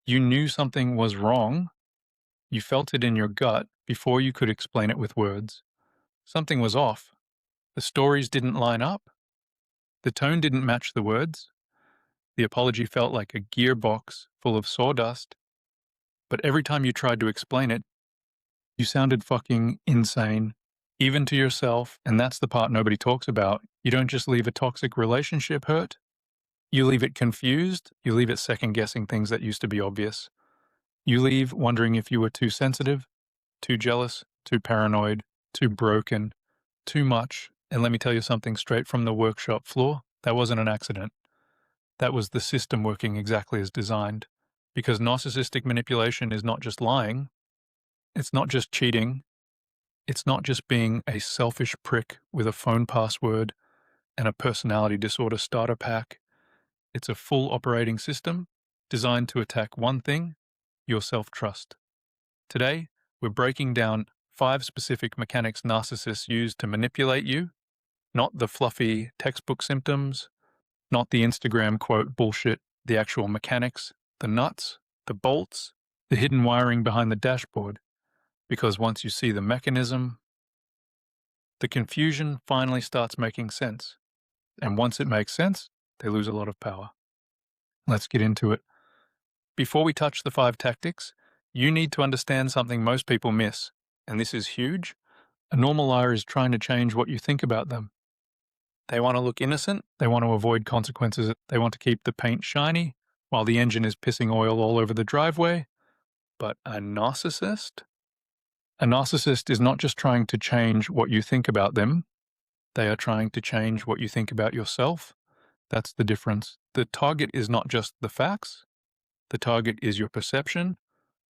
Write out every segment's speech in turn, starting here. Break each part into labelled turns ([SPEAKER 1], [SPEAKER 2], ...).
[SPEAKER 1] You knew something was wrong. You felt it in your gut before you could explain it with words. Something was off. The stories didn't line up. The tone didn't match the words. The apology felt like a gearbox full of sawdust. But every time you tried to explain it, you sounded fucking insane, even to yourself, and that's the part nobody talks about. You don't just leave a toxic relationship hurt. You leave it confused. You leave it second-guessing things that used to be obvious. You leave wondering if you were too sensitive, too jealous, too paranoid, too broken, too much. And let me tell you something straight from the workshop floor. That wasn't an accident. That was the system working exactly as designed. Because narcissistic manipulation is not just lying. It's not just cheating. It's not just being a selfish prick with a phone password and a personality disorder starter pack. It's a full operating system designed to attack one thing, your self-trust. Today, we're breaking down 5 specific mechanics narcissists use to manipulate you, not the fluffy textbook symptoms, not the Instagram quote bullshit, the actual mechanics, the nuts, the bolts, the hidden wiring behind the dashboard. Because once you see the mechanism, the confusion finally starts making sense. And once it makes sense, they lose a lot of power. Let's get into it. Before we touch the 5 tactics, you need to understand something most people miss, and this is huge. A normal liar is trying to change what you think about them. They want to look innocent, they want to avoid consequences, they want to keep the paint shiny while the engine is pissing oil all over the driveway. But a narcissist? A narcissist is not just trying to change what you think about them, they are trying to change what you think about yourself. That's the difference. The target is not just the facts, the target is your perception,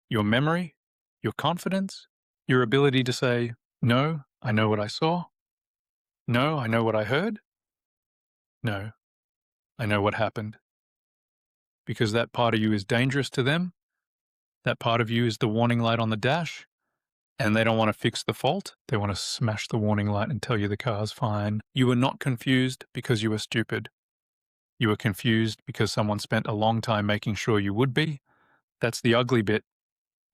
[SPEAKER 1] your memory, your confidence, your ability to say, no, I know what I saw. No, I know what I heard. No, I know what happened. Because that part of you is dangerous to them. That part of you is the warning light on the dash. And they don't want to fix the fault. They want to smash the warning light and tell you the car's fine. You were not confused because you were stupid. You were confused because someone spent a long time making sure you would be. That's the ugly bit.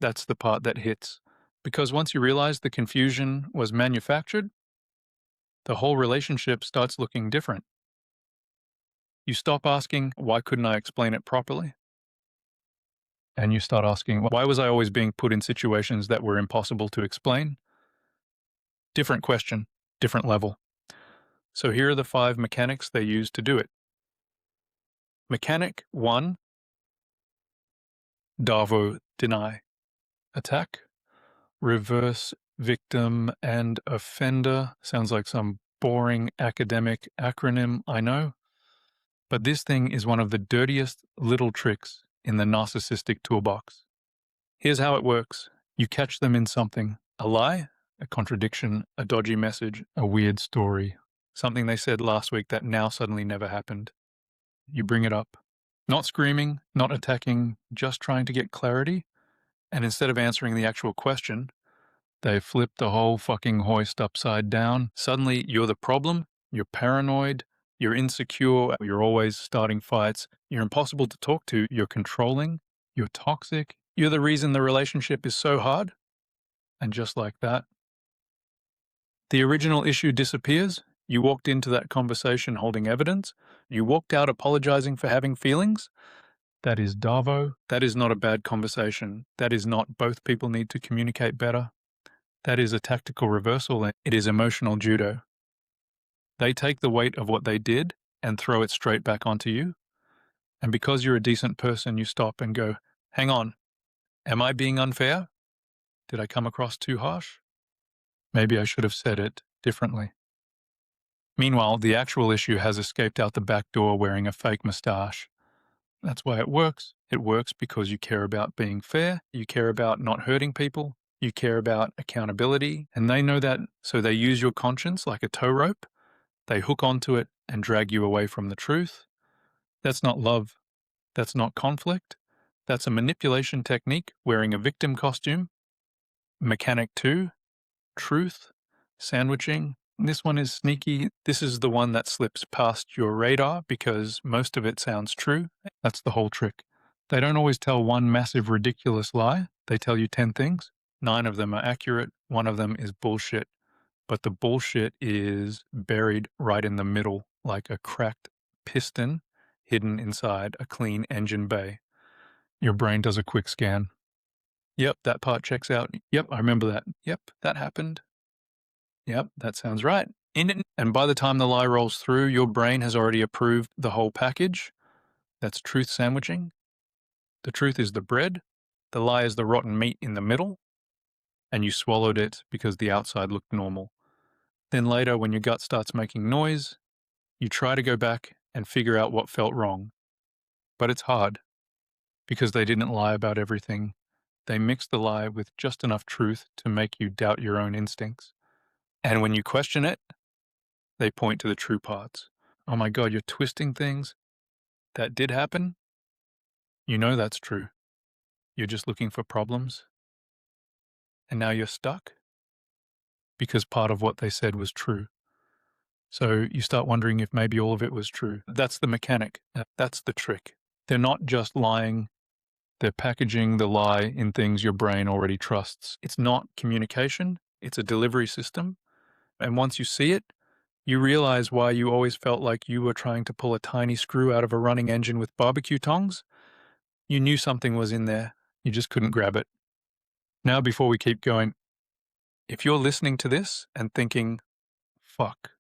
[SPEAKER 1] That's the part that hits. Because once you realize the confusion was manufactured, the whole relationship starts looking different. You stop asking, why couldn't I explain it properly? And you start asking, why was I always being put in situations that were impossible to explain? Different question, different level. So here are the 5 mechanics they use to do it. Mechanic 1, DARVO, deny. Attack, reverse victim and offender. Sounds like some boring academic acronym, I know. But this thing is one of the dirtiest little tricks in the narcissistic toolbox. Here's how it works. You catch them in something. A lie, a contradiction, a dodgy message, a weird story. Something they said last week that now suddenly never happened. You bring it up. Not screaming, not attacking, just trying to get clarity. And instead of answering the actual question, they flip the whole fucking hoist upside down. Suddenly, you're the problem, you're paranoid, you're insecure, you're always starting fights, you're impossible to talk to, you're controlling, you're toxic, you're the reason the relationship is so hard. And just like that, the original issue disappears. You walked into that conversation holding evidence. You walked out apologizing for having feelings. That is DARVO. That is not a bad conversation. That is not both people need to communicate better. That is a tactical reversal. It is emotional judo. They take the weight of what they did and throw it straight back onto you. And because you're a decent person, you stop and go, hang on, am I being unfair? Did I come across too harsh? Maybe I should have said it differently. Meanwhile, the actual issue has escaped out the back door wearing a fake mustache. That's why it works. It works because you care about being fair, you care about not hurting people, you care about accountability, and they know that, so they use your conscience like a tow rope. They hook onto it and drag you away from the truth. That's not love. That's not conflict. That's a manipulation technique wearing a victim costume. Mechanic 2, truth, sandwiching. This one is sneaky. This is the one that slips past your radar because most of it sounds true. That's the whole trick. They don't always tell one massive, ridiculous lie. They tell you 10 things. 9 of them are accurate. 1 of them is bullshit. But the bullshit is buried right in the middle, like a cracked piston hidden inside a clean engine bay. Your brain does a quick scan. Yep, that part checks out. Yep, I remember that. Yep, that happened. Yep, that sounds right. And by the time the lie rolls through, your brain has already approved the whole package. That's truth sandwiching. The truth is the bread. The lie is the rotten meat in the middle. And you swallowed it because the outside looked normal. Then later, when your gut starts making noise, you try to go back and figure out what felt wrong. But it's hard, because they didn't lie about everything. They mixed the lie with just enough truth to make you doubt your own instincts. And when you question it, they point to the true parts. Oh my God, you're twisting things. That did happen? You know that's true. You're just looking for problems. And now you're stuck? Because part of what they said was true. So you start wondering if maybe all of it was true. That's the mechanic. That's the trick. They're not just lying. They're packaging the lie in things your brain already trusts. It's not communication. It's a delivery system. And once you see it, you realize why you always felt like you were trying to pull a tiny screw out of a running engine with barbecue tongs. You knew something was in there. You just couldn't grab it. Now, before we keep going, if you're listening to this and thinking, fuck,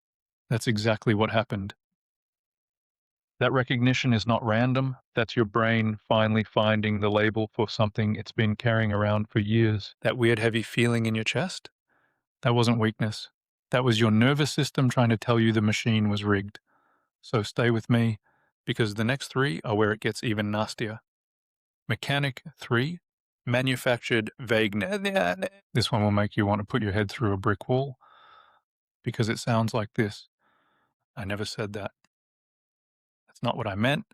[SPEAKER 1] that's exactly what happened. That recognition is not random. That's your brain finally finding the label for something it's been carrying around for years. That weird heavy feeling in your chest? That wasn't weakness. That was your nervous system trying to tell you the machine was rigged. So stay with me, because the next 3 are where it gets even nastier. Mechanic 3, manufactured vagueness. This one will make you want to put your head through a brick wall, because it sounds like this. I never said that. That's not what I meant.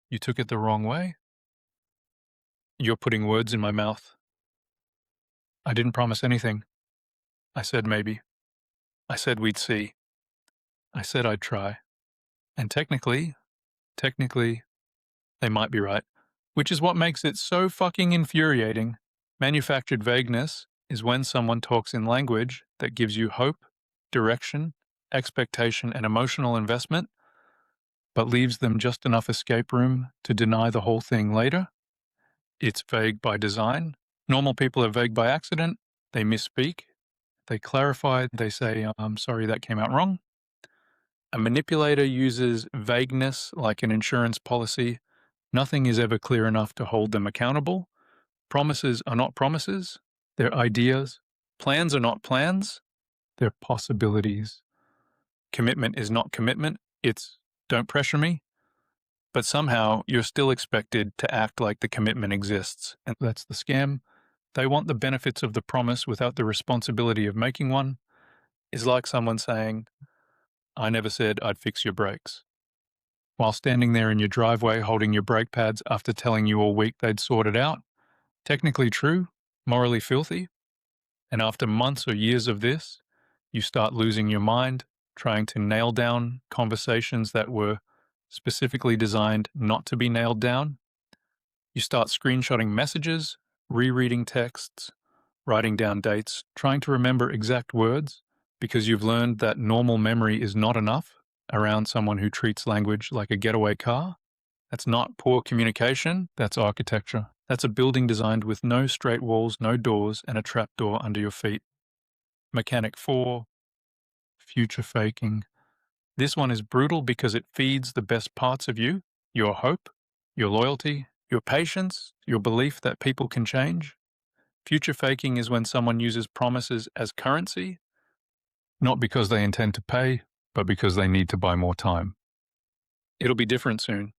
[SPEAKER 1] You took it the wrong way. You're putting words in my mouth. I didn't promise anything. I said maybe. I said we'd see. I said I'd try. And technically, they might be right. Which is what makes it so fucking infuriating. Manufactured vagueness is when someone talks in language that gives you hope, direction, expectation, and emotional investment, but leaves them just enough escape room to deny the whole thing later. It's vague by design. Normal people are vague by accident. They misspeak. They clarify. They say, I'm sorry, that came out wrong. A manipulator uses vagueness like an insurance policy. Nothing is ever clear enough to hold them accountable. Promises are not promises. They're ideas. Plans are not plans. They're possibilities. Commitment is not commitment. It's don't pressure me. But somehow you're still expected to act like the commitment exists. And that's the scam. They want the benefits of the promise without the responsibility of making one. It's like someone saying, I never said I'd fix your brakes, while standing there in your driveway holding your brake pads after telling you all week they'd sort it out. Technically true, morally filthy. And after months or years of this, you start losing your mind, trying to nail down conversations that were specifically designed not to be nailed down. You start screenshotting messages, rereading texts, writing down dates, trying to remember exact words, because you've learned that normal memory is not enough around someone who treats language like a getaway car. That's not poor communication, that's architecture. That's a building designed with no straight walls, no doors, and a trapdoor under your feet. Mechanic 4, future faking. This one is brutal because it feeds the best parts of you, your hope, your loyalty, your patience, your belief that people can change. Future faking is when someone uses promises as currency, not because they intend to pay, but because they need to buy more time. It'll be different soon.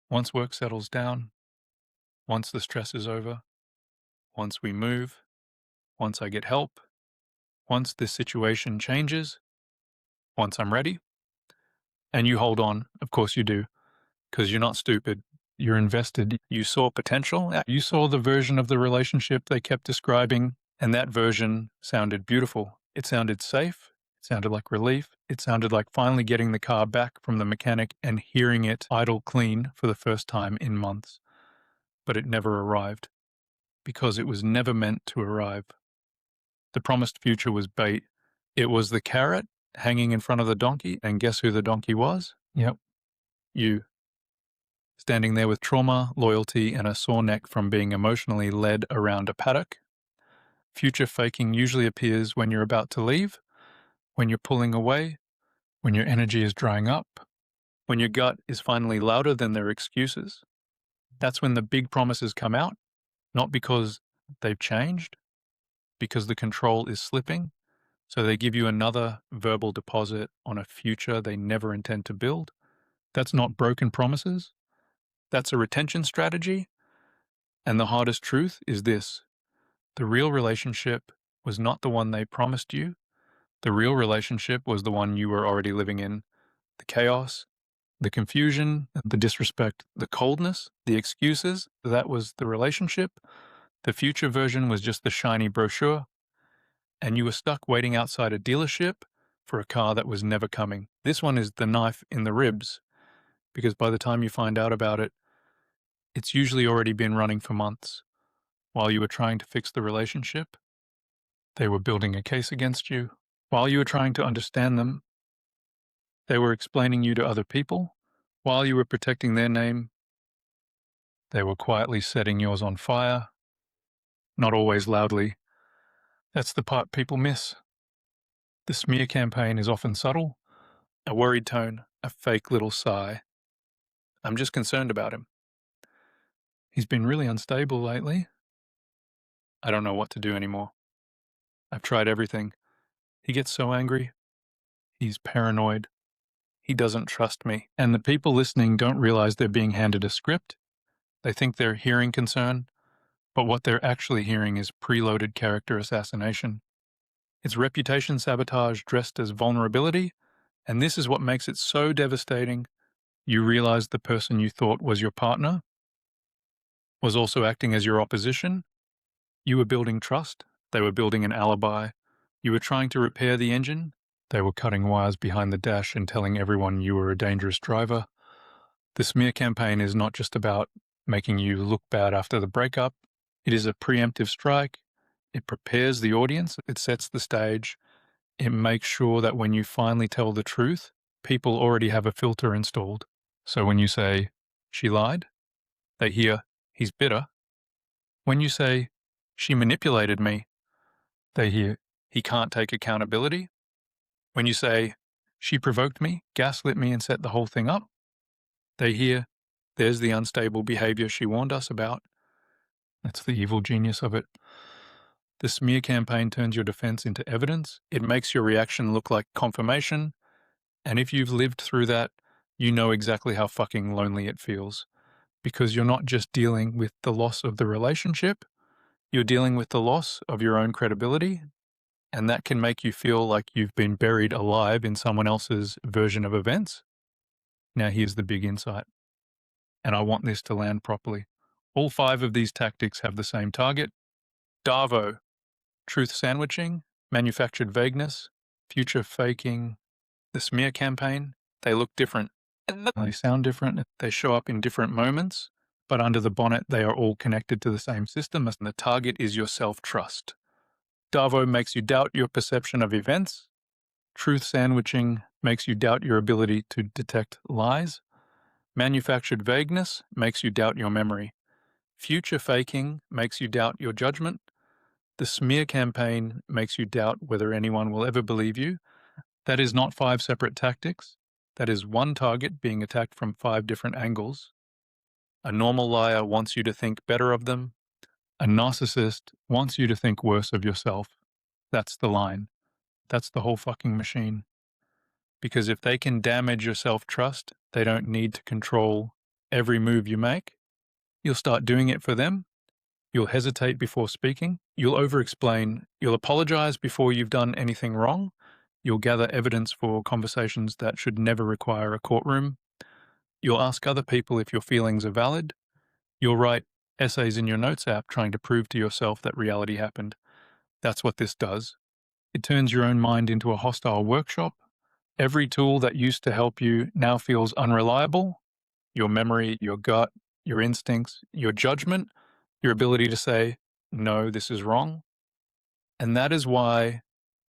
[SPEAKER 1] Once work settles down, once the stress is over, once we move, once I get help, once this situation changes, once I'm ready. And you hold on, of course you do, because you're not stupid. You're invested. You saw potential. You saw the version of the relationship they kept describing, and that version sounded beautiful. It sounded safe. It sounded like relief. It sounded like finally getting the car back from the mechanic and hearing it idle clean for the first time in months. But it never arrived, because it was never meant to arrive. The promised future was bait. It was the carrot hanging in front of the donkey, and guess who the donkey was? Yep. You. Standing there with trauma, loyalty, and a sore neck from being emotionally led around a paddock. Future faking usually appears when you're about to leave, when you're pulling away, when your energy is drying up, when your gut is finally louder than their excuses. That's when the big promises come out, not because they've changed, because the control is slipping. So they give you another verbal deposit on a future they never intend to build. That's not broken promises. That's a retention strategy. And the hardest truth is this: the real relationship was not the one they promised you. The real relationship was the one you were already living in. The chaos, the confusion, the disrespect, the coldness, the excuses, that was the relationship. The future version was just the shiny brochure. And you were stuck waiting outside a dealership for a car that was never coming. This one is the knife in the ribs, because by the time you find out about it, it's usually already been running for months. While you were trying to fix the relationship, they were building a case against you. While you were trying to understand them, they were explaining you to other people. While you were protecting their name, they were quietly setting yours on fire. Not always loudly. That's the part people miss. The smear campaign is often subtle. A worried tone, a fake little sigh. I'm just concerned about him. He's been really unstable lately. I don't know what to do anymore. I've tried everything. He gets so angry. He's paranoid. He doesn't trust me. And the people listening don't realize they're being handed a script. They think they're hearing concern, but what they're actually hearing is preloaded character assassination. It's reputation sabotage dressed as vulnerability, and this is what makes it so devastating. You realize the person you thought was your partner was also acting as your opposition. You were building trust. They were building an alibi. You were trying to repair the engine. They were cutting wires behind the dash and telling everyone you were a dangerous driver. The smear campaign is not just about making you look bad after the breakup. It is a preemptive strike. It prepares the audience. It sets the stage. It makes sure that when you finally tell the truth, people already have a filter installed. So when you say, she lied, they hear, he's bitter. When you say, she manipulated me, they hear, he can't take accountability. When you say, she provoked me, gaslit me, and set the whole thing up, they hear, there's the unstable behavior she warned us about. That's the evil genius of it. The smear campaign turns your defense into evidence. It makes your reaction look like confirmation. And if you've lived through that, you know exactly how fucking lonely it feels. Because you're not just dealing with the loss of the relationship, you're dealing with the loss of your own credibility. And that can make you feel like you've been buried alive in someone else's version of events. Now here's the big insight. And I want this to land properly. All 5 of these tactics have the same target. DARVO, truth sandwiching, manufactured vagueness, future faking, the smear campaign. They look different. They sound different. They show up in different moments. But under the bonnet, they are all connected to the same system, and the target is your self-trust. DARVO makes you doubt your perception of events. Truth sandwiching makes you doubt your ability to detect lies. Manufactured vagueness makes you doubt your memory. Future faking makes you doubt your judgment. The smear campaign makes you doubt whether anyone will ever believe you. That is not 5 separate tactics. That is one target being attacked from 5 different angles. A normal liar wants you to think better of them. A narcissist wants you to think worse of yourself. That's the line. That's the whole fucking machine. Because if they can damage your self-trust, they don't need to control every move you make. You'll start doing it for them. You'll hesitate before speaking. You'll over-explain. You'll apologize before you've done anything wrong. You'll gather evidence for conversations that should never require a courtroom. You'll ask other people if your feelings are valid. You'll write essays in your notes app trying to prove to yourself that reality happened. That's what this does. It turns your own mind into a hostile workshop. Every tool that used to help you now feels unreliable. Your memory, your gut, your instincts, your judgment, your ability to say, no, this is wrong. And that is why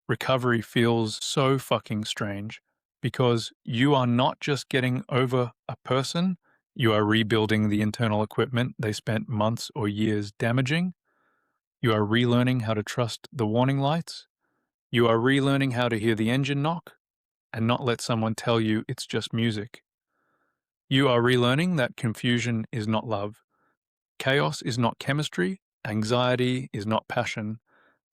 [SPEAKER 1] recovery feels so fucking strange, because you are not just getting over a person, you are rebuilding the internal equipment they spent months or years damaging. You are relearning how to trust the warning lights. You are relearning how to hear the engine knock and not let someone tell you it's just music. You are relearning that confusion is not love. Chaos is not chemistry. Anxiety is not passion.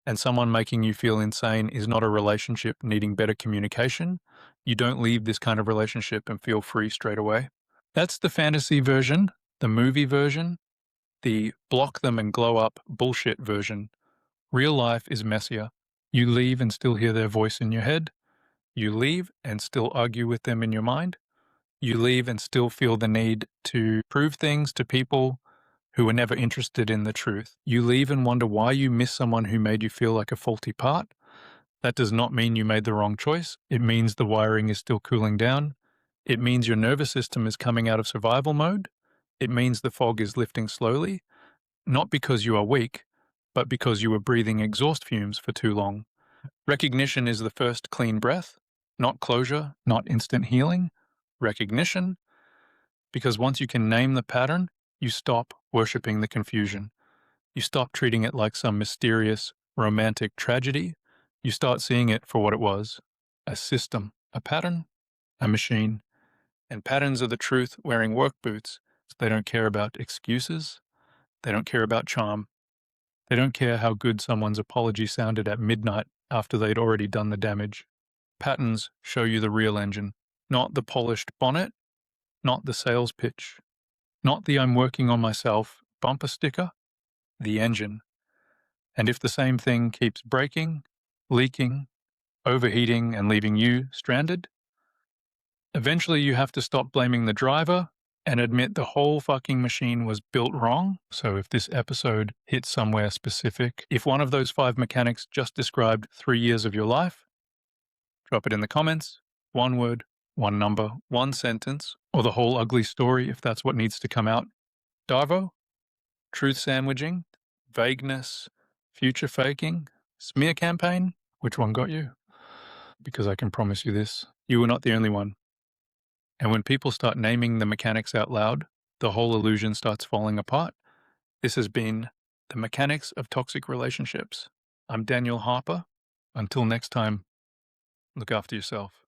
[SPEAKER 1] And someone making you feel insane is not a relationship needing better communication. You don't leave this kind of relationship and feel free straight away. That's the fantasy version, the movie version, the block them and glow up bullshit version. Real life is messier. You leave and still hear their voice in your head. You leave and still argue with them in your mind. You leave and still feel the need to prove things to people who were never interested in the truth. You leave and wonder why you miss someone who made you feel like a faulty part. That does not mean you made the wrong choice. It means the wiring is still cooling down. It means your nervous system is coming out of survival mode. It means the fog is lifting slowly, not because you are weak, but because you were breathing exhaust fumes for too long. Recognition is the first clean breath, not closure, not instant healing. Recognition, because once you can name the pattern, you stop worshipping the confusion. You stop treating it like some mysterious, romantic tragedy. You start seeing it for what it was, a system, a pattern, a machine. And patterns are the truth wearing work boots. So they don't care about excuses. They don't care about charm. They don't care how good someone's apology sounded at midnight after they'd already done the damage. Patterns show you the real engine, not the polished bonnet, not the sales pitch, not the I'm working on myself bumper sticker, the engine. And if the same thing keeps breaking, leaking, overheating, and leaving you stranded, eventually you have to stop blaming the driver and admit the whole fucking machine was built wrong. So if this episode hits somewhere specific, if one of those 5 mechanics just described 3 years of your life, drop it in the comments. 1 word, 1 number, 1 sentence, or the whole ugly story if that's what needs to come out. DARVO, truth sandwiching, vagueness, future faking, smear campaign, which one got you? Because I can promise you this, you were not the only one. And when people start naming the mechanics out loud, the whole illusion starts falling apart. This has been The Mechanics of Toxic Relationships. I'm Daniel Harper. Until next time, look after yourself.